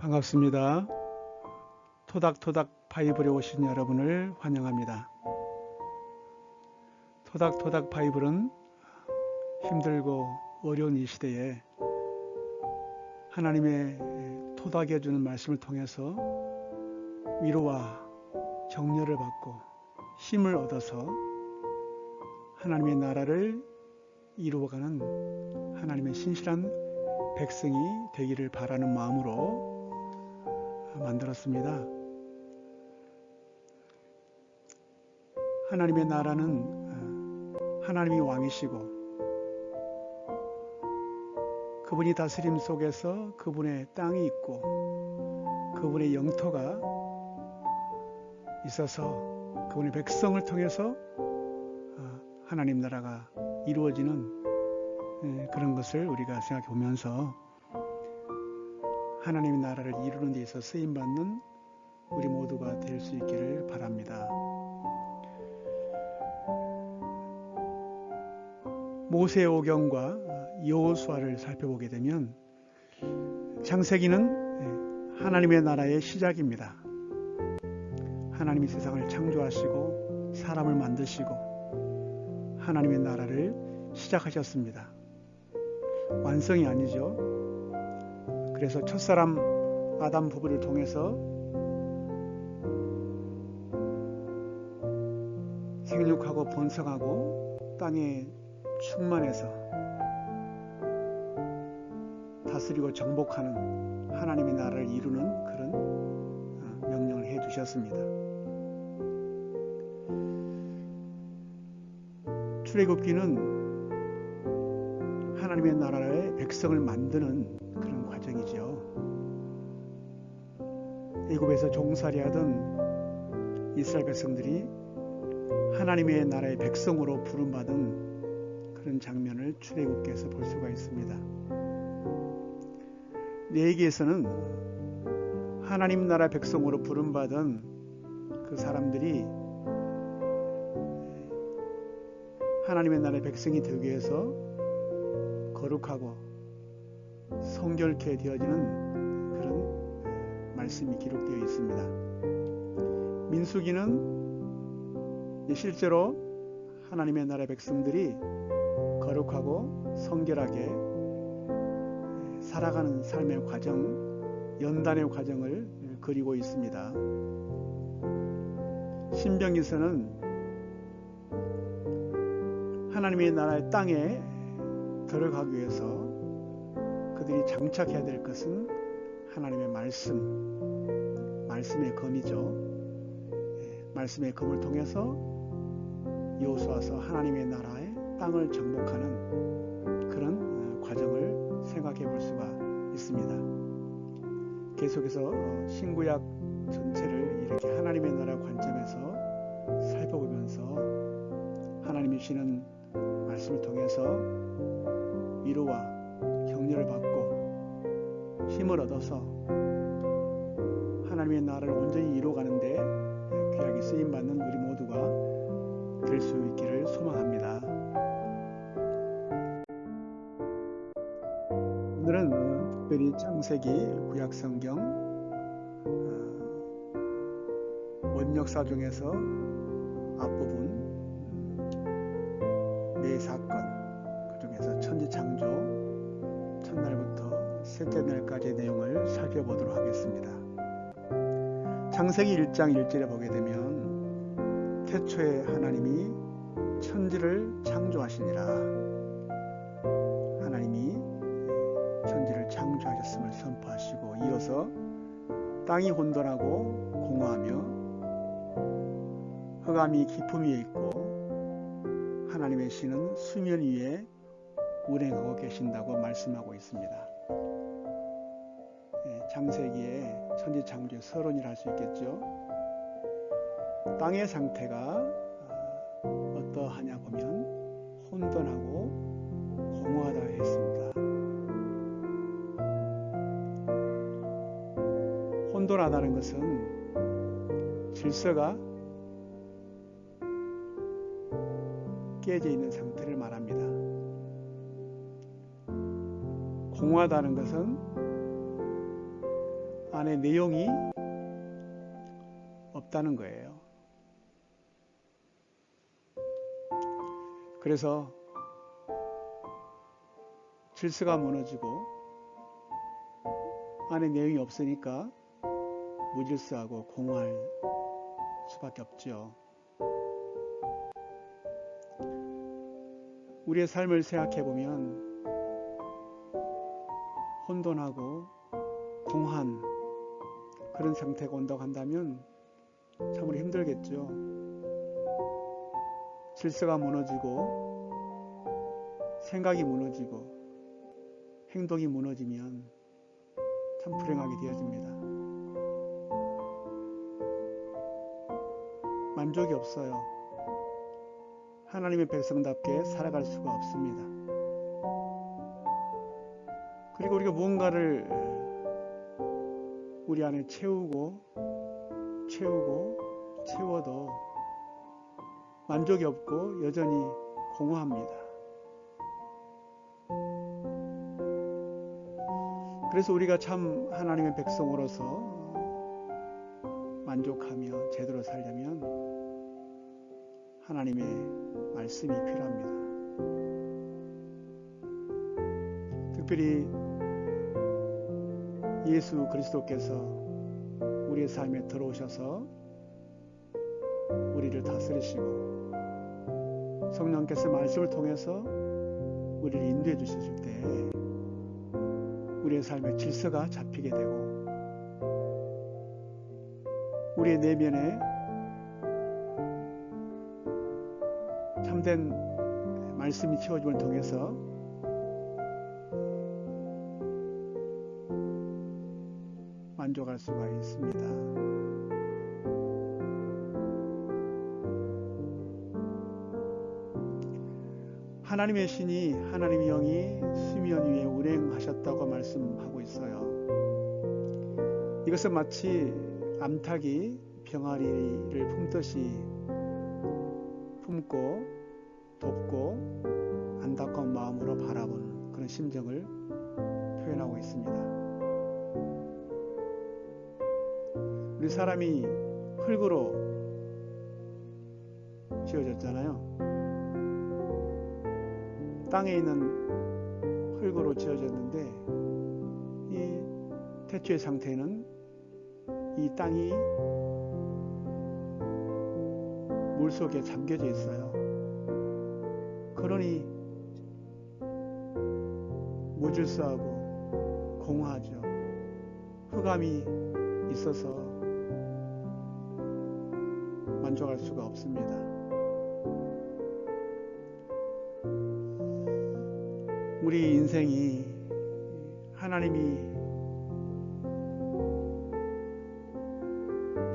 반갑습니다. 토닥토닥 바이블에 오신 여러분을 환영합니다. 토닥토닥 바이블은 힘들고 어려운 이 시대에 하나님의 토닥여 주는 말씀을 통해서 위로와 격려를 받고 힘을 얻어서 하나님의 나라를 이루어가는 하나님의 신실한 백성이 되기를 바라는 마음으로 만들었습니다. 하나님의 나라는 하나님이 왕이시고 그분이 다스림 속에서 그분의 땅이 있고 그분의 영토가 있어서 그분의 백성을 통해서 하나님 나라가 이루어지는 그런 것을 우리가 생각해 보면서 하나님의 나라를 이루는 데 있어서 쓰임받는 우리 모두가 될 수 있기를 바랍니다. 모세오경과 여호수아를 살펴보게 되면 창세기는 하나님의 나라의 시작입니다. 하나님이 세상을 창조하시고 사람을 만드시고 하나님의 나라를 시작하셨습니다. 완성이 아니죠. 그래서 첫사람 아담 부부를 통해서 생육하고 번성하고 땅에 충만해서 다스리고 정복하는 하나님의 나라를 이루는 그런 명령을 해 주셨습니다. 출애굽기는 하나님의 나라의 백성을 만드는 그런 과정이죠. 애굽에서 종살이하던 이스라엘 백성들이 하나님의 나라의 백성으로 부름받은 그런 장면을 출애굽기에서 볼 수가 있습니다. 레위기에서는 하나님 나라 백성으로 부름받은 그 사람들이 하나님의 나라의 백성이 되기 위해서 거룩하고 성결케 되어지는 그런 말씀이 기록되어 있습니다. 민수기는 실제로 하나님의 나라의 백성들이 거룩하고 성결하게 살아가는 삶의 과정, 연단의 과정을 그리고 있습니다. 신명기서는 하나님의 나라의 땅에 들어가기 위해서 그들이 장착해야 될 것은 하나님의 말씀의 검이죠. 말씀의 검을 통해서 여호수아서 하나님의 나라의 땅을 정복하는 그런 과정을 생각해 볼 수가 있습니다. 계속해서 신구약 전체를 이렇게 하나님의 나라 관점에서 살펴보면서 하나님이 주시는 말씀을 통해서 위로와 격려를 받고 힘을 얻어서 하나님의 나라를 온전히 이루어가는데 귀하게 쓰임받는 우리 모두가 될 수 있기를 소망합니다. 오늘은 특별히 창세기 구약성경 원역사 중에서 앞부분 네 사건, 그 중에서 천지창조 첫날부터 셋째 날까지의 내용을 살펴보도록 하겠습니다. 창세기 1장 1절에 보게 되면 태초에 하나님이 천지를 창조하시니라. 하나님이 천지를 창조하셨음을 선포하시고 이어서 땅이 혼돈하고 공허하며 흑암이 깊음 위에 있고 하나님의 신은 수면 위에 운행하고 계신다고 말씀하고 있습니다. 창세기의 천지창조의 서론이라 할 수 있겠죠. 땅의 상태가 어떠하냐 보면 혼돈하고 공허하다 했습니다. 혼돈하다는 것은 질서가 깨져 있는 상태를 말합니다. 공허하다는 것은 안에 내용이 없다는 거예요. 그래서 질서가 무너지고 안에 내용이 없으니까 무질서하고 공허할 수밖에 없죠. 우리의 삶을 생각해 보면 혼돈하고 공허한 그런 상태가 온다고 한다면 참으로 힘들겠죠. 질서가 무너지고 생각이 무너지고 행동이 무너지면 참 불행하게 되어집니다. 만족이 없어요. 하나님의 백성답게 살아갈 수가 없습니다. 그리고 우리가 무언가를 우리 안에 채워도 만족이 없고 여전히 공허합니다. 그래서 우리가 참 하나님의 백성으로서 만족하며 제대로 살려면 하나님의 말씀이 필요합니다. 특별히 예수 그리스도께서 우리의 삶에 들어오셔서 우리를 다스리시고 성령께서 말씀을 통해서 우리를 인도해 주셨을 때 우리의 삶의 질서가 잡히게 되고 우리의 내면에 참된 말씀이 채워짐을 통해서 만족할 수가 있습니다. 하나님의 신이 하나님의 영이 수면 위에 운행하셨다고 말씀하고 있어요. 이것은 마치 암탉이 병아리를 품듯이 품고 돕고 안타까운 마음으로 바라보는 그런 심정을 표현하고 있습니다. 우리 사람이 흙으로 지어졌잖아요. 땅에 있는 흙으로 지어졌는데 이 태초의 상태는 이 땅이 물속에 잠겨져 있어요. 그러니 무질서하고 공허하죠. 흑암이 있어서 만족할 수가 없습니다. 우리 인생이 하나님이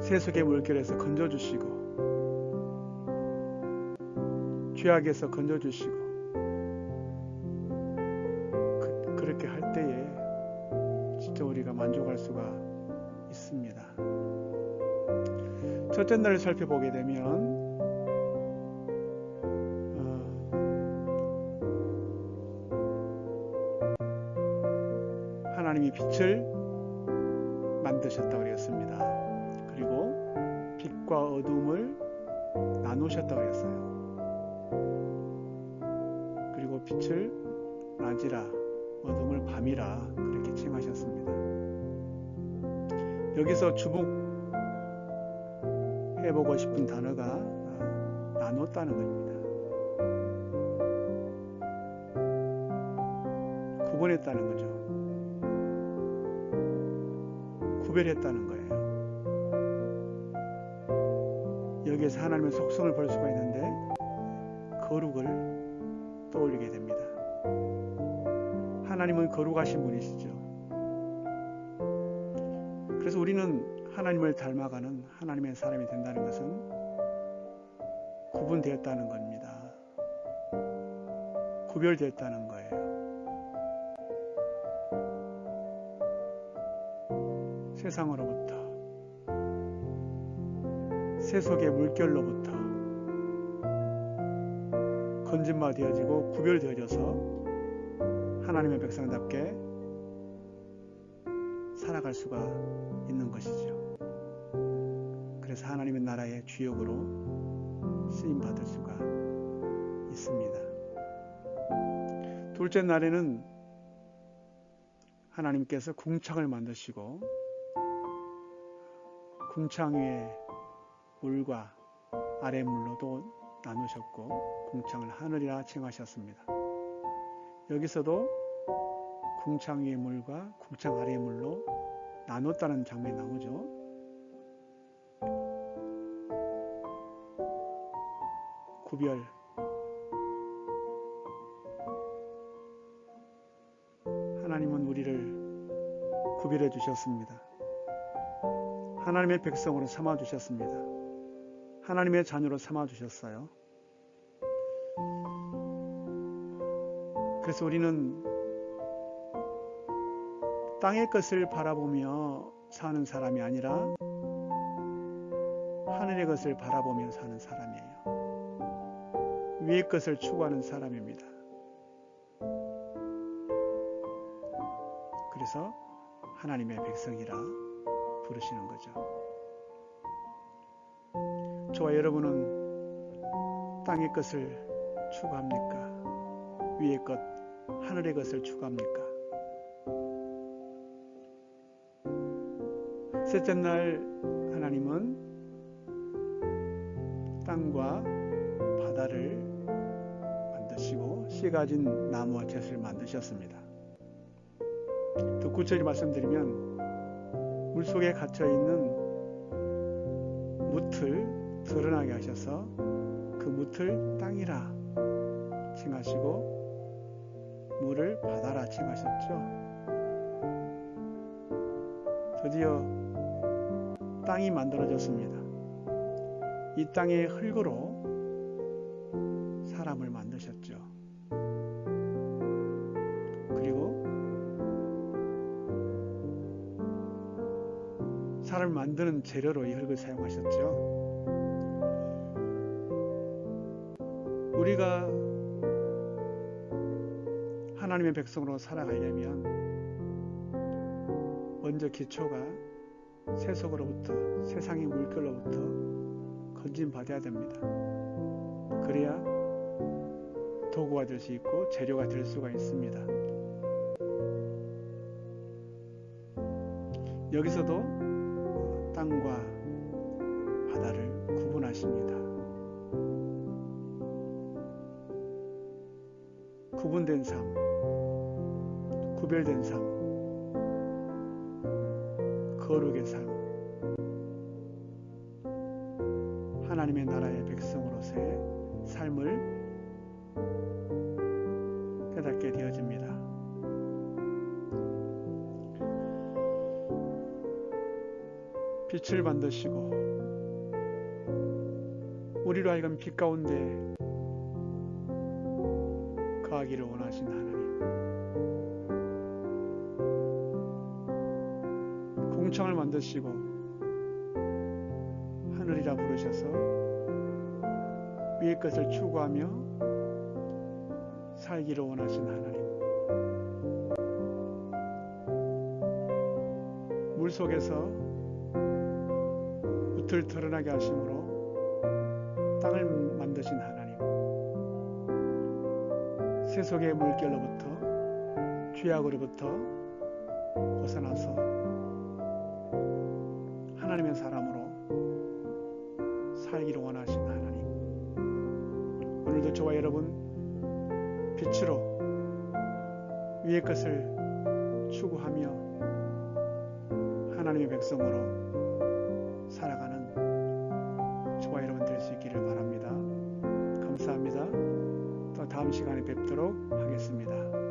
세속의 물결에서 건져주시고 죄악에서 건져주시고 그렇게 할 때에 진짜 우리가 만족할 수가 있습니다. 첫째 날을 살펴보게 되면 하나님이 빛을 만드셨다고 그랬습니다. 그리고 빛과 어둠을 나누셨다고 그랬어요. 그리고 빛을 낮이라 어둠을 밤이라 그렇게 칭하셨습니다. 여기서 주목해보고 싶은 단어가 나눴다는 겁니다. 구분했다는 거죠. 구별했다는 거예요. 여기에서 하나님의 속성을 볼 수가 있는데 거룩을 떠올리게 됩니다. 하나님은 거룩하신 분이시죠. 그래서 우리는 하나님을 닮아가는 하나님의 사람이 된다는 것은 구분되었다는 겁니다. 구별되었다는 거예요. 세상으로부터, 세속의 물결로부터 건진마 되어지고 구별되어져서 하나님의 백성답게 살아갈 수가 있는 것이죠. 그래서 하나님의 나라의 주역으로 쓰임 받을 수가 있습니다. 둘째 날에는 하나님께서 궁창을 만드시고 궁창 위에 물과 아래 물로도 나누셨고 궁창을 하늘이라 칭하셨습니다. 여기서도 궁창 위의 물과 궁창 아래의 물로 나눴다는 장면이 나오죠. 구별. 하나님은 우리를 구별해 주셨습니다. 하나님의 백성으로 삼아 주셨습니다. 하나님의 자녀로 삼아 주셨어요. 그래서 우리는 땅의 것을 바라보며 사는 사람이 아니라 하늘의 것을 바라보며 사는 사람이에요. 위의 것을 추구하는 사람입니다. 그래서 하나님의 백성이라 부르시는 거죠. 저와 여러분은 땅의 것을 추구합니까? 위의 것, 하늘의 것을 추구합니까? 셋째 날 하나님은 땅과 바다를 만드시고 씨 가진 나무와 젖을 만드셨습니다. 더 구체적으로 말씀드리면 물속에 갇혀있는 뭇을 드러나게 하셔서 그 뭇을 땅이라 칭하시고 물을 바다라 칭하셨죠. 드디어 땅이 만들어졌습니다. 이 땅의 흙으로 사람을 만드셨죠. 그리고 사람을 만드는 재료로 이 흙을 사용하셨죠. 우리가 하나님의 백성으로 살아가려면 먼저 기초가 세속으로부터, 세상의 물결로부터 건진받아야 됩니다. 그래야 도구가 될 수 있고 재료가 될 수가 있습니다. 여기서도 땅과 바다를 구분하십니다. 구분된 삶, 구별된 삶, 거룩의 삶, 하나님의 나라의 백성으로서의 삶을 깨닫게 되어집니다. 빛을 만드시고 우리로 하여금 빛 가운데 거하기를 원하신 하나님, 궁창을 만드시고 하늘이라 부르셔서 위의 것을 추구하며 살기를 원하신 하나님, 물속에서 흙을 드러나게 하심으로 땅을 만드신 하나님, 세속의 물결로부터 죄악으로부터 벗어나서 하나님의 사람으로 살기를 원하신 하나님, 오늘도 저와 여러분 빛으로 위의 것을 추구하며 하나님의 백성으로 살아가는 저와 여러분 될 수 있기를 바랍니다. 감사합니다. 또 다음 시간에 뵙도록 하겠습니다.